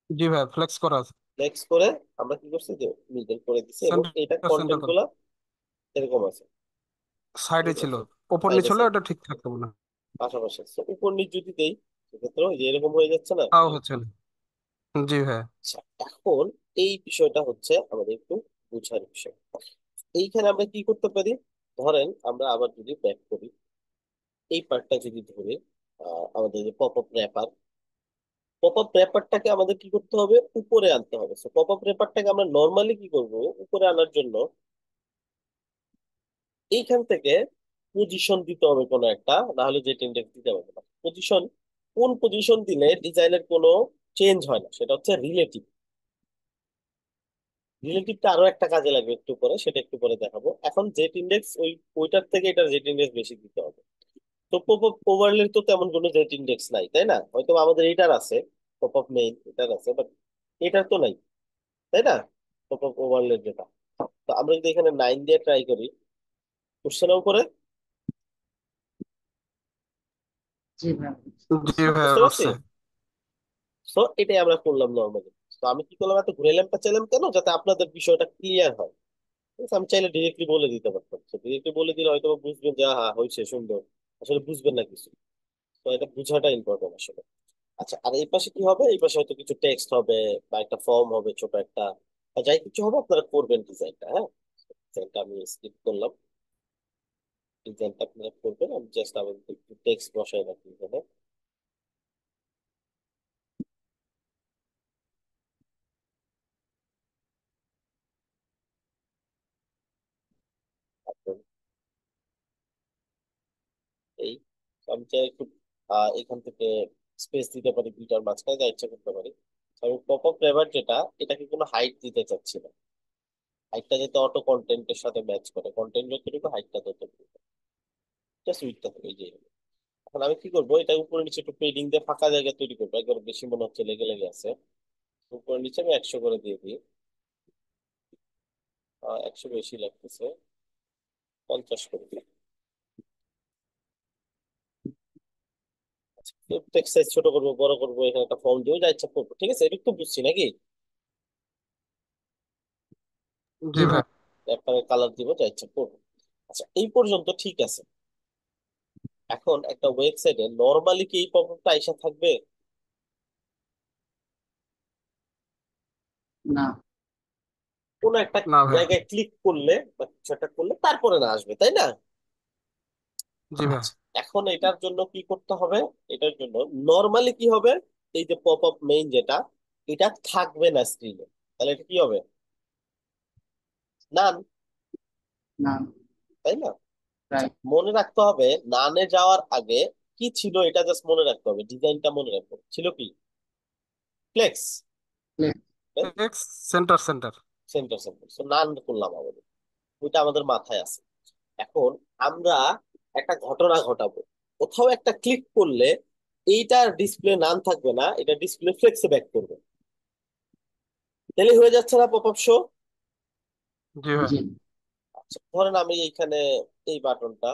জি ভাই, ফ্লেক্স করা আছে। ফ্লেক্স করে আমরা কি করছি, যে মিডল করে দিছি, এবং এটা সেন্টার সেন্টার কন্টেন্ট করা গুলা এরকম আছে, সাইডে এরকম ছিল, আছে, ওপর নিচ সাইডে হলে সাইডে ওটা ঠিক থাকতো মনে হয়। পাশাপাশি। তো উপর নিচ যদি দেই, সেক্ষেত্রে ওই যে এরকম হয়ে যাচ্ছে না? তাও হচ্ছে না। জি ভাই। আচ্ছা, এখন এই বিষয়টা হচ্ছে আমাদের একটু বুঝার বিষয়। এইখানে আমরা কি করতে পারি? ধরেন আমরা আবার যদি ব্যাক করি, এই পার্টটা যদি ধরে, আমাদের যে pop up wrapper, pop up র্যাপারটাকে আমাদের কি করতে হবে? উপরে আনতে হবে। তো পপ আপ র্যাপারটাকে আমরা নর্মালি কি করব? উপরে আনার জন্য এইখান থেকে পজিশন দিতে হবে কোনো একটা, না হলে জেট ইন্ডেক্স দিতে হবে না। পজিশন, কোন পজিশন দিলে ডিজাইনের কোনো চেঞ্জ হয় না, সেটা হচ্ছে রিলেটিভ। রিলেটিভটা আরো একটা কাজে লাগবে একটু পরে, সেটা একটু পরে দেখাবো। এখন জেট ইন্ডেক্স ওইটার থেকে এটার জেট ইন্ডেক্স বেশি দিতে হবে। তো পপ আপ ওভারলের তো তেমন কোনো জেট ইন্ডেক্স নাই, তাই না? হয়তো আমাদের এটার আছে, পপ আপ মেইন এটার আছে, বাট এটার তো নাই, তাই না? পপ আপ ওভারলের যেটা। তো আমরা যদি এখানে 9 দিয়ে ট্রাই করি, কোশ্চেন উপরে, জি ভাই। জি ভাই, বুঝতে পারছি? আসছে। তো এটাই আমরা করলাম নর্মালি। তো আমি কি করলাম, এত ঘুরাইলাম পেঁচাইলাম কেন, যাতে আপনাদের বিষয়টা ক্লিয়ার হয়। ঠিক আছে? আমি চাইলে ডিরেক্টলি বলে দিতে পারতাম, ডিরেক্টলি বলে দিলে হয়তো বা বুঝবেন যে হ্যাঁ হয়েছে সুন্দর, আসলে বুঝবেন না কিছু। তো এটা বুঝাটা ইম্পর্টেন্ট আসলে। আচ্ছা, আর এই পাশে কি হবে, এই পাশে হয়তো কিছু টেক্সট হবে বা একটা ফর্ম হবে ছোট একটা, বা যাই কিছু হবে আপনারা করবেন ডিজাইনটা। হ্যাঁ, ডিজাইনটা আমি স্কিপ করলাম, ডিজাইনটা আপনারা করবেন, আমি জাস্ট আমাদের একটু টেক্সট বসাই রাখি এখানে। তারপর এই, তো আমি চাই একটু এখান থেকে স্পেস দিতে পারি, দুইটার মাঝখানে যা ইচ্ছা করতে পারি। তো আমি পপ আপ ফ্লেভার যেটা, এটাকে কোনো হাইট দিতে চাচ্ছি না, হাইটটা যাতে অটো কন্টেন্টের সাথে ম্যাচ করে, কন্টেন্ট যতটুকু হাইটটা ততটুকু, জাস্ট উইথটা হবে এই যে। এখন আমি কি করবো, এটা উপরে নিচে একটু পেডিং দিয়ে ফাঁকা জায়গা তৈরি করবো, একবার বেশি মনে হচ্ছে লেগে লেগে আছে। উপরে নিচে আমি 100 করে দিয়ে দিই। 100 বেশি লাগতেছে, 50 করে দিই। টেক্সট সাইজ ছোট করবো বড় করবো, এখানে একটা ফর্ম দিয়েও যা ইচ্ছা করবো। ঠিক আছে, এটা তো বুঝছি নাকি? জি জি ভাই। ভাই। একটা কালার দিব, যা ইচ্ছা করবো। আচ্ছা, এই পর্যন্ত ঠিক আছে। এখন একটা ওয়েবসাইটে নর্মালি কি এই প্রবলেমটা আইসা থাকবে? না। কোন একটা না ভাই। জায়গায় ক্লিক করলে বা কিছু একটা করলে তারপরে না আসবে, তাই না? জি ভাই। আচ্ছা, এখন এটার জন্য কি করতে হবে, এটার জন্য নর্মালি কি হবে, এই যে পপ আপ মেইন যেটা, এটা থাকবে না স্ক্রিনে। তাহলে এটা কি হবে? নান, না। তাই না? আচ্ছা, রাইট। মনে রাখতে হবে নানে যাওয়ার আগে কি ছিল, এটা জাস্ট মনে রাখতে হবে, ডিজাইনটা মনে রাখতে হবে। ছিল কি? Flex, x centre centre. Centre centre, তো নান করলাম আমাদের, ওইটা আমাদের মাথায় আছে। এখন আমরা একটা ঘটনা ঘটাবো, কোথাও একটা ক্লিক করলে এইটার ডিসপ্লে নান থাকবে না, এটা ডিসপ্লে ফ্লেক্সে ব্যাক করবে। তাহলে হয়ে যাচ্ছে না পপ আপ শো? জি ভাই। জি। আচ্ছা, ধরেন আমি এইখানে এই বাটনটা,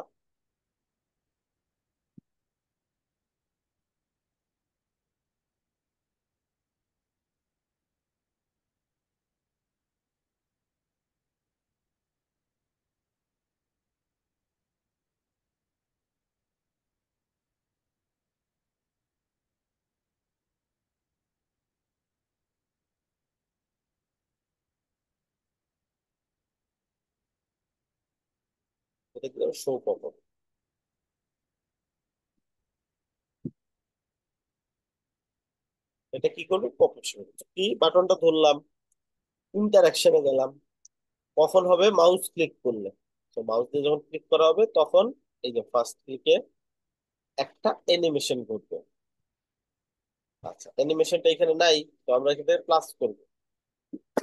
এটা দিলাম শো পপ আপ। এটা কি করবে, পপ আপ শো। কি বাটনটা ধরলাম, ইন্টারাকশনে গেলাম, কখন হবে, মাউস ক্লিক করলে। তো মাউস দিয়ে যখন ক্লিক করা হবে তখন এই যে ফার্স্ট ক্লিকে একটা অ্যানিমেশন ঘটবে। আচ্ছা, অ্যানিমেশনটা এখানে নাই, তো আমরা এখানে প্লাস করবো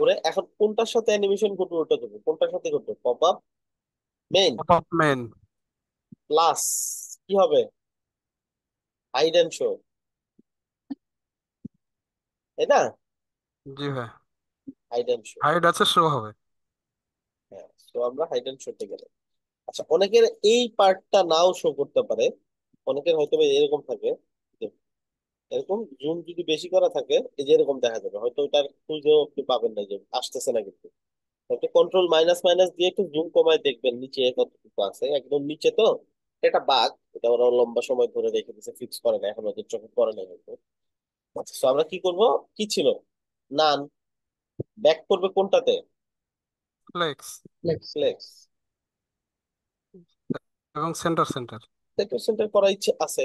করে, এখন কোনটার সাথে অ্যানিমেশন ঘটবে ওটা দেবো, কোনটার সাথে ঘটবে, pop up main pop up main. Plus কি হবে, হাইড অ্যান্ড শো, তাই না? জি ভাই। Hide and show. হাইড আছে, শো হবে। হ্যাঁ, তো আমরা হাইড অ্যান্ড শোতে গেলাম। আচ্ছা, অনেকের এই পার্টটা নাও শো করতে পারে, অনেকের হয়তো বা এরকম থাকে যে, এরকম জুম যদি বেশি করা থাকে এই যে এরকম দেখা যাবে, হয়তো ওটার খুঁজেও আপনি পাবেন না যে আসতেছে না, কিন্তু একটা কন্ট্রোল মাইনাস মাইনাস দিয়ে একটু জুম কমায় দেখবেন নিচে কতটুকু আছে, একদম নিচে তো। এটা বাগ, এটা ওরা লম্বা সময় ধরে রেখে দিয়েছে, ফিক্স করে না, এখন ওদের চোখে পড়ে না হয়তো। আচ্ছা, তো আমরা কি করব, কি ছিল, নান, ব্যাক করবে কোনটাতে, ফ্লেক্স ফ্লেক্স। ফ্লেক্স। এবং সেন্টার সেন্টার। সেন্টার সেন্টার করার ইচ্ছে আছে,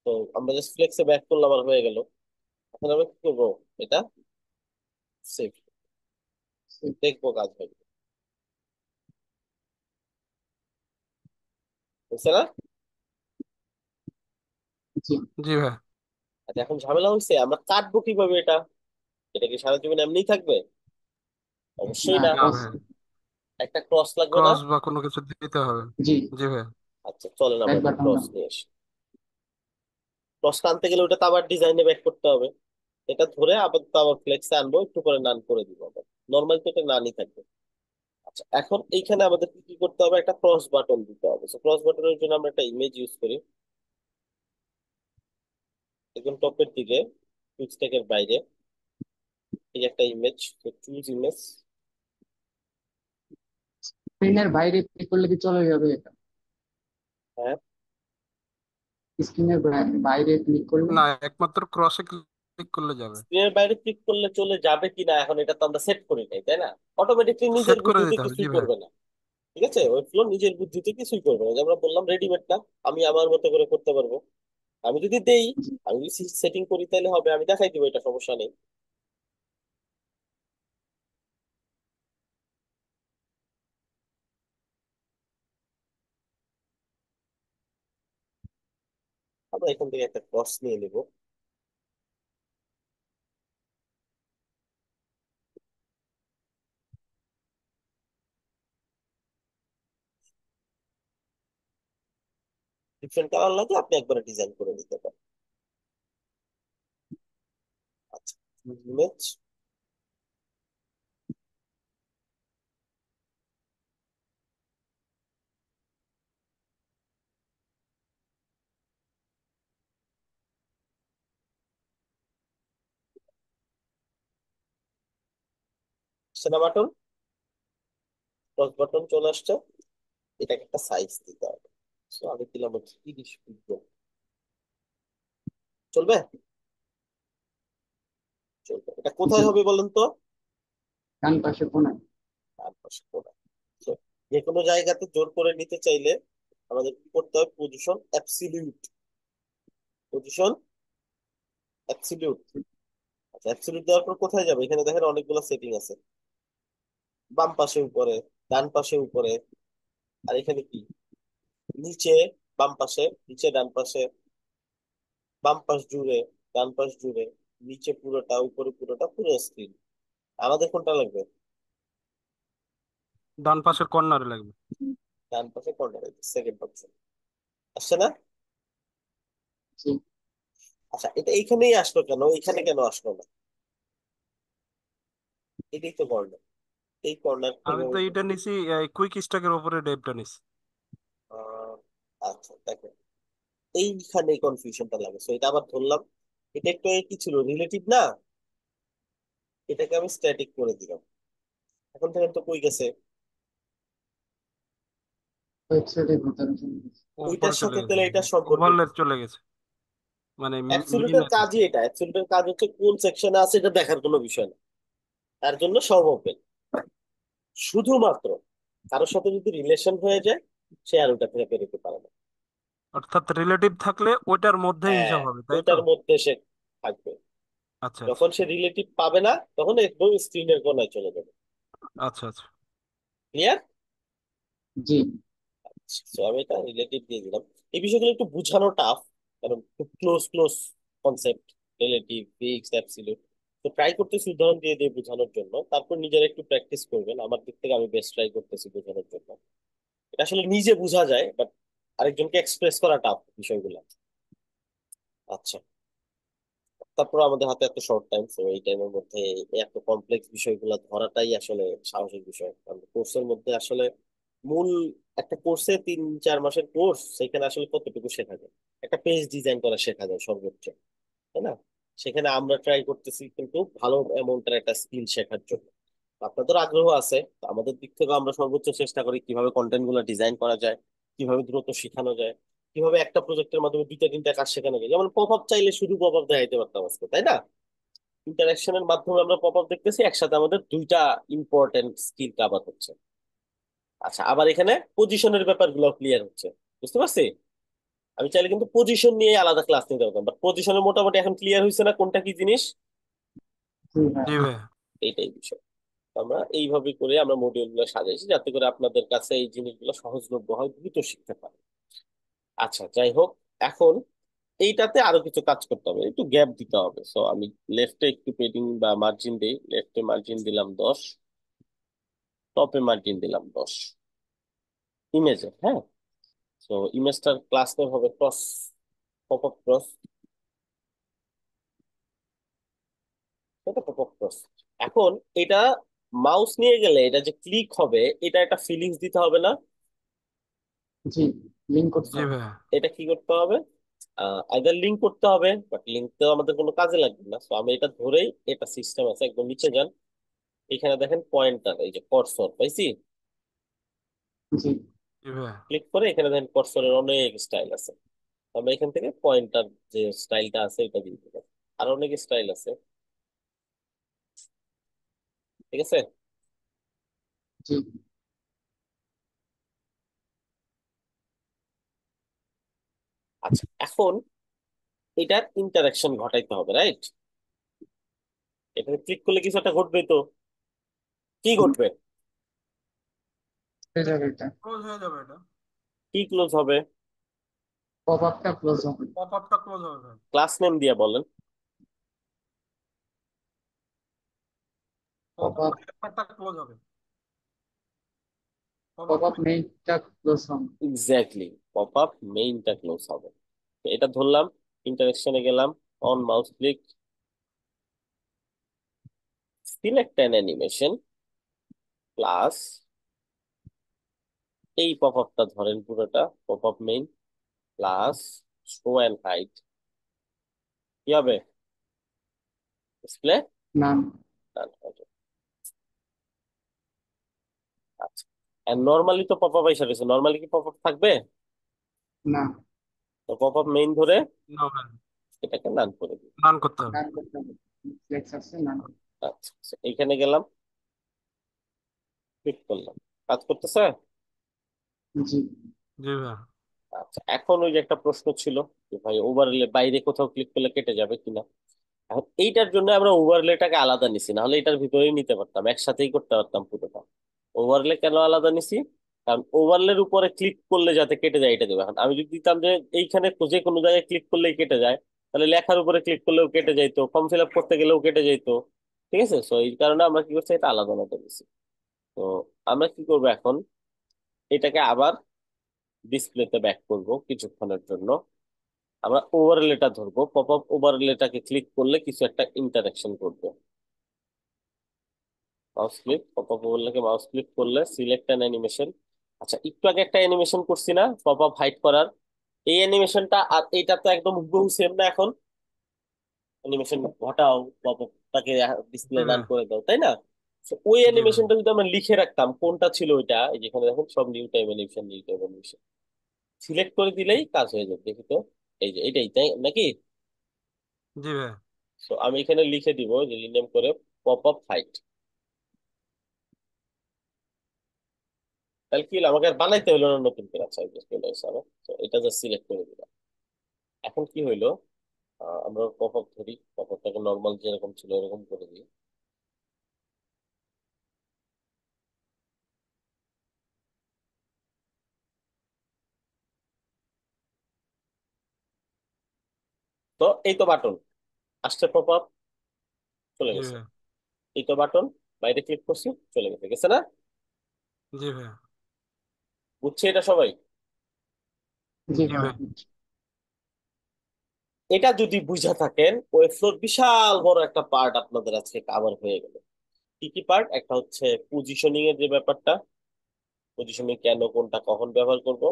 তো আমরা জাস্ট ফ্লেক্সে ব্যাক করলাম আর হয়ে গেল। এখন আমরা কি করবো, এটা সেভ, দেখবো কাজ হবে, বুঝছে না? জি। জি ভাই। আচ্ছা, এখন ঝামেলা হয়েছে, আমরা কাটবো কিভাবে এটা? এটা কি সারা জীবন এমনিই থাকবে? অবশ্যই না, না, না ভাই, একটা ক্রস লাগবে না? ক্রস বা কোনো কিছু দিতে হবে। জি। জি ভাই। আচ্ছা, চলেন আমরা ব্যাক একটা বাটন ক্রস দাও। নিয়ে আসি। ক্রস আনতে গেলে ওটা তো আবার ডিজাইনে ব্যাক করতে হবে, এটা ধরে আবার তো আবার ফ্লেক্সে আনবো, একটু করে নান করে দিব আবার। নর্মাল তো এটা নানই থাকবে। আচ্ছা, এখন এইখানে আমাদের কি কি করতে হবে, একটা ক্রস বাটন দিতে হবে। ক্রস বাটনের জন্য আমরা একটা ইমেজ ইউজ করি, একদম টপের দিকে টুইস্টেকের বাইরে এই একটা ইমেজ, তো চুজ ইমেজ। স্ক্রিনের বাইরে ক্লিক করলে কি চলে যাবে এটা? হ্যাঁ, স্ক্রিনের বাইরে ক্লিক করলে? না, একমাত্র ক্রসে ক্লিক করলে যাবে। স্ক্রিনের বাইরে ক্লিক করলে চলে যাবে কিনা এখন এটা তো আমরা সেট করি নাই, তাই না? অটোমেটিকলি নিজের সেট করে বুদ্ধিতে দিতে হবে, জি কিছুই ভাই। করবে না। ঠিক আছে, ওই ফ্লো নিজের বুদ্ধিতে কিছুই করবে না, যে আমরা বললাম রেডিমেড না, আমি আমার মতো করে করতে পারবো। আমি যদি দেই, জি। আমি যদি সেটিং করি তাহলে হবে, আমি দেখাই দিব, এটা সমস্যা নেই। আমরা এখান থেকে একটা ক্রস নিয়ে নিব। ডিফারেন্ট কালার লাগে, আপনি একবারে ডিজাইন করে দিতে পারেন। আচ্ছা, ইমেজ। সেনা বাটন, ক্রস বাটন চলে আসছে। এটাকে একটা সাইজ দিতে হবে। So, আমি দিলাম হচ্ছে 30 পিক্সেল। চলবে? চলবে। এটা জি, কোথায় হবে বলেন তো? ডান পাশে কোনায়। ডান পাশে কোণায়। So, যে কোনো জায়গাতে জোর করে নিতে চাইলে আমাদের কি করতে হবে? Position absolute. Position absolute. আচ্ছা, অ্যাবসলিউট দেওয়ার পর কোথায় যাবে? এখানে দেখেন অনেকগুলো সেটিং আছে। বাম পাশে উপরে, ডান পাশে উপরে, আর এখানে কি নিচে, বাম পাশে, নিচে ডান পাশে, বাম পাশ জুড়ে, ডান পাশ জুড়ে, নিচে পুরোটা, উপরে পুরোটা, পুরো স্ক্রিন। আমাদের কোনটা লাগবে? ডান পাশের কর্নারে লাগবে। ডান পাশে কর্নারে, সেকেন্ড অপশন। আসছে না? জি। আচ্ছা, এটা এইখানেই আসলো কেন, এখানে কেন আসলো না? এটাই তো কর্নার, এই কর্নার আমি থেকে তো এইটা নিছি, কুইক স্ট্যাকের উপরে ডেভটা নিছি। আহ, আচ্ছা দেখো, এইখানে কনফিউশনটা লাগে, তো এটা আবার ধরলাম। এটা একটু আগে কি ছিল, রিলেটিভ না? এটাকে আমি স্ট্যাটিক করে দিলাম। এখন থেকে তো কই গেছে? ওয়েবসাইটের ভিতরে চলে গেছে। ওইটার উপরে চলে সাথে গেছে, তাহলে এটার সম্পর্ক কি? ওভারলে চলে গেছে, মানে মিল অ্যাবসলিউটের আছে। কাজই এটা, অ্যাবসলিউটের কাজ হচ্ছে কোন সেকশনে আছে এটা দেখার কোনো বিষয় না। তার জন্য সব ওপেন। শুধুমাত্র কারোর সাথে যদি রিলেশন হয়ে যায়, সে আর ওটা থেকে বেরোতে পারে না। অর্থাৎ রিলেটিভ থাকলে ওইটার মধ্যেই হ্যাঁ, হিসাব হবে, তাই তো? ওইটার মধ্যে সে থাকবে। আচ্ছা আচ্ছা যখন সে রিলেটিভ পাবে না, তখন একদম স্ক্রিনের কোনায় চলে যাবে। আচ্ছা আচ্ছা। ক্লিয়ার? জি। তো আমি এটা রিলেটিভ দিয়ে দিলাম। এই বিষয়গুলো একটু বোঝানো টাফ, কারণ খুব close close concept, relative, fixed, absolute. তো ট্রাই করতেছি উদাহরণ দিয়ে দিয়ে বোঝানোর জন্য, তারপর নিজেরা একটু প্র্যাকটিস করবেন। আমার দিক থেকে আমি বেস্ট ট্রাই করতেছি বোঝানোর জন্য। এটা আসলে নিজে বোঝা যায়, বাট আরেকজনকে এক্সপ্রেস করা টাফ বিষয়গুলো। আচ্ছা, তারপর আমাদের হাতে এত শর্ট টাইম, তো এই টাইমের মধ্যে এত কমপ্লেক্স বিষয়গুলো ধরাটাই আসলে সাহসের বিষয়। কারণ কোর্সের মধ্যে আসলে মূল, একটা কোর্সে 3-4 মাসের কোর্স, সেখানে আসলে কতটুকু শেখা যায়? একটা পেজ ডিজাইন করা শেখা যায় সর্বোচ্চ, তাই না? সেখানে আমরা ট্রাই করতেছি কিন্তু ভালো অ্যামাউন্টের একটা স্কিল শেখার জন্য। আপনাদের আগ্রহ আছে, তো আমাদের দিক থেকে আমরা সর্বোচ্চ চেষ্টা করি কিভাবে কন্টেন্ট গুলো ডিজাইন করা যায়, কিভাবে দ্রুত শেখানো যায়, কিভাবে একটা প্রজেক্টের মাধ্যমে 2টা 3টা কাজ শেখানো যায়। যেমন পপ আপ চাইলে শুধু পপ আপ দেখাইতে পারতাম আজকে, তাই না? ইন্টারাকশনের মাধ্যমে আমরা পপ আপ দেখতেছি, একসাথে আমাদের 2টা ইম্পর্টেন্ট স্কিল কাভার হচ্ছে। আচ্ছা, আবার এখানে পজিশনের ব্যাপারগুলো ক্লিয়ার হচ্ছে। বুঝতে পারছি? আমি চাইলে কিন্তু পজিশন নিয়ে আলাদা ক্লাস নিতে পারতাম, বাট পজিশনের মোটামুটি এখন ক্লিয়ার হয়েছে না কোনটা কি জিনিস? জি ভাই। জি ভাই। এইটাই বিষয়। তো আমরা এইভাবে করে আমরা মডিউল গুলো সাজাইছি, যাতে করে আপনাদের কাছে এই জিনিসগুলো সহজলভ্য হয়, দ্রুত শিখতে পারে। আচ্ছা, যাই হোক, এখন এইটাতে আরো কিছু কাজ করতে হবে, একটু গ্যাপ দিতে হবে। সো আমি লেফটে একটু পেডিং বা মার্জিন দিই। লেফটে মার্জিন দিলাম 10, টপে মার্জিন দিলাম 10, ইমেজে। হ্যাঁ, তো ইমেজটার ক্লাস নেম হবে ক্রস, পপ আপ ক্রস। এটা পপ আপ ক্রস। এখন এটা মাউস নিয়ে গেলে এটা যে ক্লিক হবে, এটা একটা ফিলিংস দিতে হবে না? জি, লিঙ্ক করতে জি হবে। ভাই। এটা কি করতে হবে? আইদার লিঙ্ক করতে হবে, বাট লিঙ্ক তো আমাদের কোনো কাজে লাগবে না। তো আমি এটা ধরেই, এটা সিস্টেম আছে, একদম নিচে যান, এখানে দেখেন পয়েন্টার, এই যে কর্সর পাইছি, জি জি ভাইয়া। ক্লিক করে এখানে দেখেন কর্সরের অনেক স্টাইল আছে। আমরা এখান থেকে পয়েন্টার যে স্টাইলটা আছে এটা দিয়ে দিতে পারি। আর অনেক স্টাইল আছে, ঠিক আছে। জি আচ্ছা, এখন এটার ইন্টারাকশন ঘটাইতে হবে, রাইট? এখানে ক্লিক করলে কিছু একটা ঘটবে তো, কি ঘটবে? হয়ে যাবে এটা। ক্লোজ হয়ে যাবে এটা। কি ক্লোজ হবে? পপ আপটা ক্লোজ হবে। পপ আপটা ক্লোজ হবে ভাই। ক্লাস নেম দিয়ে বলেন। পপ পপ আপ আপ হেল্পারটা ক্লোজ হবে। Pop pop up. আপ মেইনটা ক্লোজ হবে। এক্স্যাক্টলি, পপ আপ মেইনটা ক্লোজ হবে। তো এটা ধরলাম, ইন্টারেকশনে গেলাম, on mouse click, select an animation, plus এই পপ আপটা ধরেন পুরোটা, pop up main, plus show and hide, কি হবে? ডিসপ্লে নাম। ডান হবে। আচ্ছা, আর নর্মালি তো পপ আপ এসে গেছে, নর্মালি কি পপ আপ থাকবে? না। তো পপ আপ মেইন ধরে না ভাই, এটাকে নান করে দিই। রান করতে হবে। নাম করতে হবে। ফ্লেক্স আছে নাম। আচ্ছা আচ্ছা, এইখানে গেলাম, ক্লিক করলাম, কাজ করতেছে। জি জি ভাইয়া। আচ্ছা, এখন ওই যে একটা প্রশ্ন ছিল যে ভাই ওভারলে বাইরে কোথাও ক্লিক করলে কেটে যাবে কিনা। এখন এইটার জন্য আমরা ওভারলেটাকে আলাদা নিছি, না হলে এটার ভিতরেই নিতে পারতাম, একসাথেই করতে পারতাম পুরোটা। ওভারলে কেন আলাদা নিছি? কারণ ওভারলের উপরে ক্লিক করলে যাতে কেটে যায় এটা দেবে। এখন আমি যদি দিতাম যে এইখানে যে কোনো জায়গায় ক্লিক করলেই কেটে যায়, তাহলে লেখার উপরে ক্লিক করলেও কেটে যাইতো, ফর্ম ফিল আপ করতে গেলেও কেটে যাইতো। ঠিক আছে, তো এই কারণে আমরা কি করছি, এটা আলাদা আলাদা নিছি। তো আমরা কি করবো এখন, এটাকে আবার ডিসপ্লেতে ব্যাক করব কিছুক্ষণের জন্য। আমরা ওভারলেটা ধরবো, পপ আপ ওভারলেটাকে ক্লিক করলে কিছু একটা ইন্টারাকশন করবে। মাউস ক্লিক, পপ আপ ওভারলেকে মাউস ক্লিক করলে সিলেক্ট অ্যান অ্যানিমেশন। আচ্ছা, একটু আগে একটা অ্যানিমেশন করছি না পপ আপ হাইড করার, এই অ্যানিমেশনটা আর এইটা তো একদম হুবহু সেম না এখন? অ্যানিমেশন ঘটাও, পপ আপটাকে ডিসপ্লে জি রান ভাইয়া। করে দাও, তাই না? তো ওই জি ভাইয়া। অ্যানিমেশনটা যদি আমরা লিখে রাখতাম কোনটা ছিল ওইটা, এই যেখানে দেখুন সব new time animation, new time animation select করে দিলেই কাজ হয়ে যাবে, দেখি তো। এই যে এটাই, তাই নাকি? জি ভাইয়া। তো আমি এখানে লিখে দিব যে রিনেম করে পপ আপ হাইট। তাহলে কি হলো, আমাকে আর বানাইতে হলো না নতুন করে। আচ্ছা, এই যে চলে এসেছে আমার। তো এটা জাস্ট সিলেক্ট করে দিলাম। এখন কি হইলো, আমরা পপ আপ ধরি, পপ আপটাকে নর্মাল যেরকম ছিল এরকম করে দিই। তো এই তো বাটন আসছে, পপ আপ চলে জি গেছে। ভাইয়া। এই তো বাটন, বাইরে ক্লিক করছি, চলে গেছে, গেছে না? জি ভাইয়া। বুঝছে এটা সবাই? জি জি ভাই। ভাই। এটা যদি বুঝা থাকেন, ওয়েবফ্লোর বিশাল বড় একটা পার্ট আপনাদের আজকে কাভার হয়ে গেল। কি কি পার্ট? একটা হচ্ছে পজিশনিং এর যে ব্যাপারটা, পজিশনিং কেন, কোনটা, কখন ব্যবহার করব।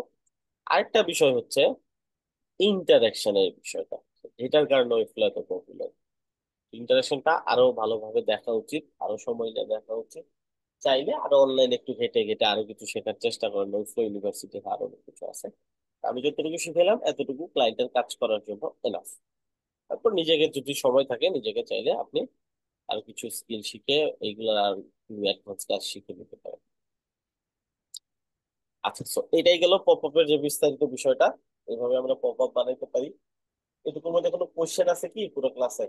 আরেকটা বিষয় হচ্ছে ইন্টারাকশনের বিষয়টা, যেটার কারণে ওয়েবফ্লো এত পপুলার। ইন্টারাকশনটা আরো ভালোভাবে দেখা উচিত, আরো সময় নিয়ে দেখা উচিত। চাইলে আরো অনলাইনে একটু ঘেটে ঘেটে আরো কিছু শেখার চেষ্টা করেন, ওয়েবফ্লো ইউনিভার্সিটি আরো অনেক কিছু আছে। আমি যতটুকু শিখেলাম এতটুকু ক্লায়েন্টের কাজ করার জন্য এনাফ। তারপর নিজেকে যদি সময় থাকে, নিজেকে চাইলে আপনি আর কিছু স্কিল শিখে এইগুলো আর অ্যাডভান্স কাজ শিখে নিতে পারেন। আচ্ছা, তো এটাই গেল পপ আপের যে বিস্তারিত বিষয়টা। এইভাবে আমরা পপ আপ বানাইতে পারি। এটুকুর মধ্যে কোনো কোশ্চেন আছে কি পুরো ক্লাসে?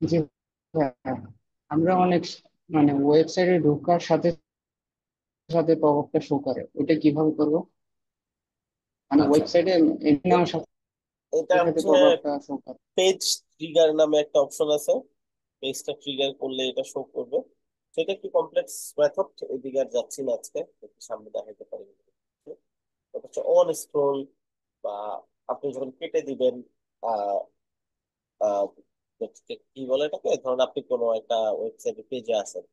জি ভাই। আমরা অনেক মানে ওয়েবসাইটে ঢোকার সাথে সাথে পপ আপটা শো করে, ওইটা কিভাবে করবো? মানে আচ্ছা, ওয়েবসাইটে এন্ট্রি এ- নেওয়ার সাথে এটা সাথে হচ্ছে পপ আপটা শো করে। পেজ ট্রিগার নামে একটা অপশন আছে। পেজটা ট্রিগার করলে এটা শো করবে। সেটা একটু কমপ্লেক্স মেথড, এদিকে আর যাচ্ছি না আজকে, একটু সামনে দেখাইতে পারি। এটা হচ্ছে অন স্ক্রল, বা আপনি যখন কেটে দিবেন, আহ আহ, কি বলে এটাকে, ধরুন আপনি কোনো একটা ওয়েবসাইটে পেজে আছেন,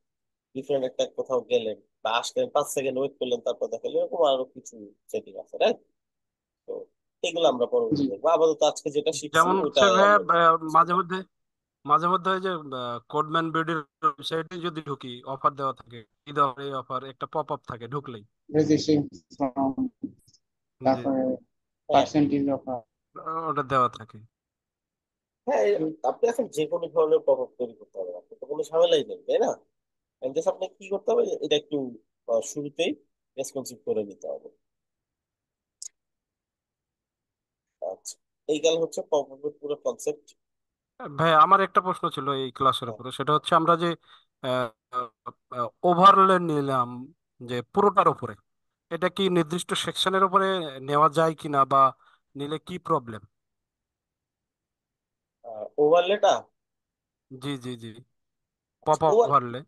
ডিফারেন্ট একটা কোথাও গেলেন বা আসলেন, 5 সেকেন্ড ওয়েট করলেন, তারপর দেখালেন, এরকম আরো কিছু সেটিং আছে, রাইট? তো এগুলো আমরা জি। পরবর্তী দেখবো। আপাতত আজকে যেটা শিখছি যেমন ওইটা হচ্ছে ভাইয়া আমরা মাঝে মধ্যে ওই যে কোডম্যান বিডির ওয়েবসাইটে যদি ঢুকি অফার দেওয়া থাকে, ঈদ অফার এই অফার একটা পপ আপ থাকে ঢুকলেই। রেজিস্ট্রেশন, জি, তারপরে হ্যাঁ পার্সেন্টেজ অফার। ওটা দেওয়া থাকে। হ্যাঁ আপনি এখন যে কোনো ধরনের প্রভাব তৈরি করতে পারবেন, আপনি তো কোনো ঝামেলাই নেই, তাই না? জাস্ট আপনাকে কি করতে হবে, এটা একটু শুরুতেই রেসপন্সিভ করে নিতে হবে। আচ্ছা, এই গেল হচ্ছে প্রভাবের পুরো কনসেপ্ট। ভাই আমার একটা প্রশ্ন ছিল এই ক্লাসের উপরে, সেটা হচ্ছে আমরা যে ওভারলে নিলাম যে পুরোটার উপরে, এটা কি নির্দিষ্ট সেকশনের উপরে নেওয়া যায় কিনা, বা নিলে কি প্রবলেম? ওভারলেটা, জি জি জি, পপ আপ ওভারলে।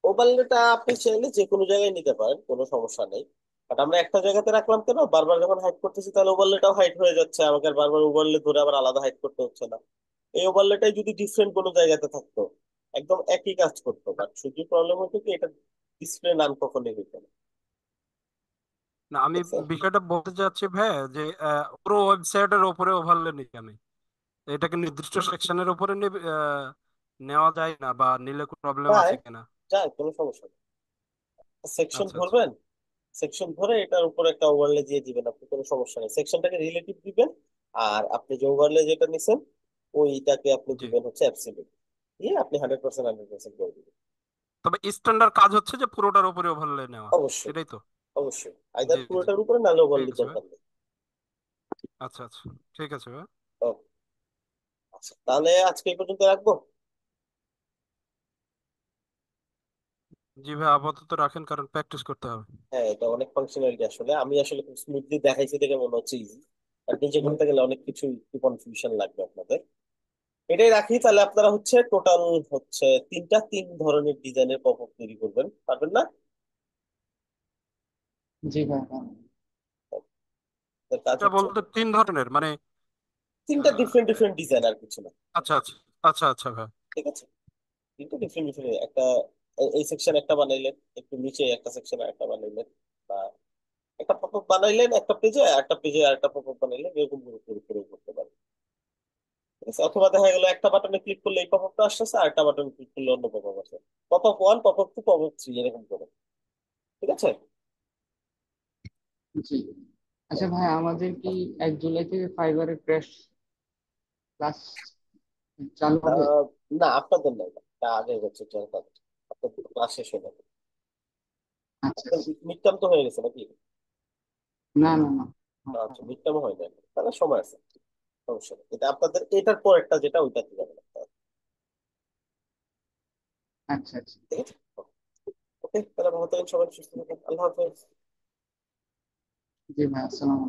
ওভারলেটা আপনি চাইলে যে কোনো জায়গায় নিতে পারেন, কোনো সমস্যা নেই। বাট আমরা একটা জায়গাতে রাখলাম কেন, বারবার যখন হাইড করতেছি তাহলে ওভারলেটাও হাইড হয়ে যাচ্ছে, আমাকে আর বারবার ওভারলে ধরে আবার আলাদা হাইড করতে হচ্ছে না। এই ওভারলেটাই যদি ডিফারেন্ট কোনো জায়গাতে থাকতো, একদম একই কাজ করতো, বাট শুধু প্রবলেম হতো কি এটা ডিসপ্লে নাম কখনোই হইতো না। না, আমি দেখছেন? বিষয়টা বলতে চাচ্ছি ভাই যে পুরো ওয়েবসাইটের উপরে ওভারলে নিই আমি, এটাকে নির্দিষ্ট সেকশনের উপরে নেওয়া যায় না, বা নিলে কোনো প্রবলেম যায়, আছে কিনা? যায়, কোনো সমস্যা নেই। সেকশন আচ্ছা আচ্ছা। ধরবেন, সেকশন ধরে এটার উপর একটা ওভারলে দিয়ে দিবেন, আপনি কোনো সমস্যা নেই, সেকশনটাকে রিলেটিভ দিবেন। আর আপনি যে ওভারলে যেটা নিছেন ওইটাকে আপনি জি, দিবেন হচ্ছে অ্যাবসলিউট, দিয়ে আপনি 100% 100% করে দিবেন। তবে স্ট্যান্ডার্ড কাজ হচ্ছে যে পুরোটার উপরে ওভারলে নেওয়া, অবশ্যই, এটাই তো? অবশ্যই আইদার জি জি, পুরোটার উপরে নাহলে ঠিক ওভারলে আছে ভাই। দরকার নেই। আচ্ছা আচ্ছা, ঠিক আছে ভাই। ও, আচ্ছা তাহলে আজকে এই পর্যন্ত রাখবো। জি ভাই, আপাতত রাখেন কারণ প্র্যাকটিস করতে হবে। হ্যাঁ এটা অনেক ফাংশনালিটি, আসলে আমি আসলে খুব স্মুথলি দেখাইছি দেখে মনে হচ্ছে ইজি, আর নিচে করতে গেলে অনেক কিছু একটু কনফিউশন লাগবে আপনাদের। এটাই রাখি তাহলে, আপনারা হচ্ছে টোটাল হচ্ছে তিন ধরনের ডিজাইনের পপ আপ তৈরি করবেন, পারবেন না? জি ভাই, হ্যাঁ। আপনার কাজ এটা হচ্ছে বলতে তিন ধরনের মানে? তিনটা আহ, ডিফারেন্ট ডিফারেন্ট ডিজাইন, আর কিছু না। আচ্ছা আচ্ছা, আচ্ছা আচ্ছা ভাই। ঠিক আছে, তিনটা ডিফারেন্ট ডিফারেন্ট একটা, এই সেকশন একটা বানাইলেন, একটু নিচে একটা সেকশন একটা বানাইলেন, বা একটা পপ আপ বানাইলেন একটা পেজে, একটা পেজে আরেকটা পপ আপ বানাইলেন, এরকম করে করে করে করতে পারেন। ঠিক আছে, অথবা দেখা গেল একটা বাটনে ক্লিক করলে এই পপ আপটা আসতেছে, আর একটা বাটনে ক্লিক করলে অন্য পপ আপ আসে, pop up one, pop up to, pop up three, এরকম করে। ঠিক আছে। জি। আচ্ছা ভাই, আমাদের কি 1 জুলাই থেকে ফাইবারের ক্র্যাশ ক্লাস চালু হবে? আহ, না আপনাদের নাই, তা আগে হচ্ছে চলতে, আপনাদের ক্লাস শেষ হয়ে যাবে। আচ্ছা আপনার আচ্ছা। মিড টার্ম তো হয়ে গেছে নাকি? না না না। আচ্ছা, মিড টার্ম হয় না, তাহলে সময় আছে, সমস্যা নেই। এটা আপনাদের এটার পর একটা যেটা ওইটাতে যাবে না। আচ্ছা আচ্ছা। ঠিক আছে, ওকে তাহলে ভালো থাকেন সবাই, সুস্থ থাকেন, আল্লাহ হাফেজ। জি ভাই, আসসালাম।